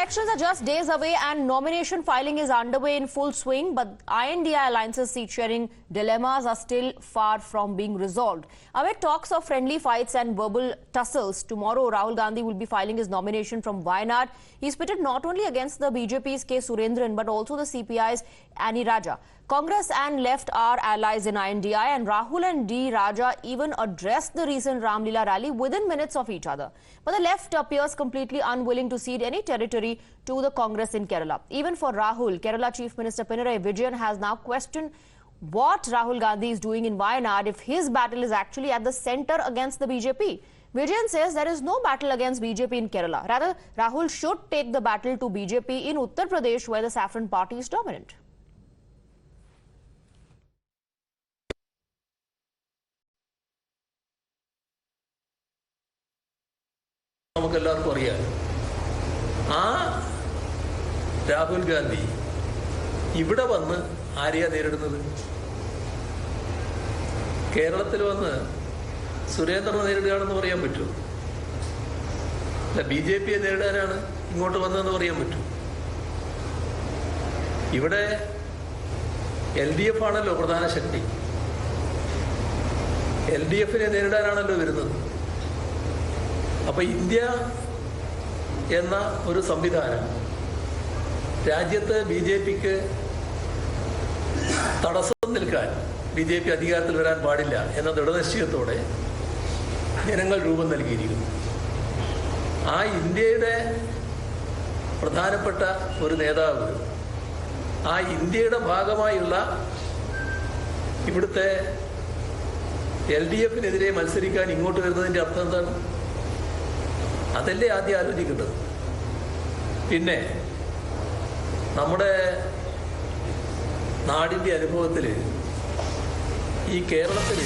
elections are just days away and nomination filing is underway in full swing, but INDI alliance's seat-sharing dilemmas are still far from being resolved. Amid talks of friendly fights and verbal tussles, tomorrow Rahul Gandhi will be filing his nomination from Wayanad. He's pitted not only against the BJP's K. Surendran, but also the CPI's Annie Raja. Congress and left are allies in INDI, and Rahul and D. Raja even addressed the recent Ramlila rally within minutes of each other. But the left appears completely unwilling to cede any territory to the Congress in Kerala. Even for Rahul, Kerala Chief Minister Pinarayi Vijayan has now questioned what Rahul Gandhi is doing in Wayanad if his battle is actually at the centre against the BJP. Vijayan says there is no battle against BJP in Kerala. Rather, Rahul should take the battle to BJP in Uttar Pradesh, where the Saffron party is dominant. നമുക്കെല്ലാവർക്കും അറിയാം രാഹുൽ ഗാന്ധി ഇവിടെ വന്ന് ആരെയാ നേരിടുന്നത്? കേരളത്തിൽ വന്ന് സുരേന്ദ്രനെ നേരിടുകയാണെന്ന് പറയാൻ പറ്റുമോ? അല്ല, BJPയെ നേരിടാനാണ് ഇങ്ങോട്ട് വന്നതെന്ന് പറയാൻ പറ്റും? ഇവിടെ LDF ആണല്ലോ പ്രധാന ശക്തി. LDFനെ നേരിടാനാണല്ലോ വരുന്നത്. അപ്പൊ ഇന്ത്യ എന്ന ഒരു സംവിധാനം രാജ്യത്ത് BJPക്ക് തടസ്സം നിൽക്കാൻ, BJP അധികാരത്തിൽ വരാൻ പാടില്ല എന്ന ദൃഢനിശ്ചയത്തോടെ ജനങ്ങൾ രൂപം നൽകിയിരിക്കുന്നു. ആ ഇന്ത്യയുടെ പ്രധാനപ്പെട്ട ഒരു നേതാവ് ആ ഇന്ത്യയുടെ ഭാഗമായുള്ള ഇവിടുത്തെ LDFനെതിരെ മത്സരിക്കാൻ ഇങ്ങോട്ട് വരുന്നതിൻ്റെ അർത്ഥം എന്താണ്? അതല്ലേ ആദ്യം ആലോചിക്കേണ്ടത്. പിന്നെ നമ്മുടെ നാടിൻ്റെ അനുഭവത്തിൽ ഈ കേരളത്തിൽ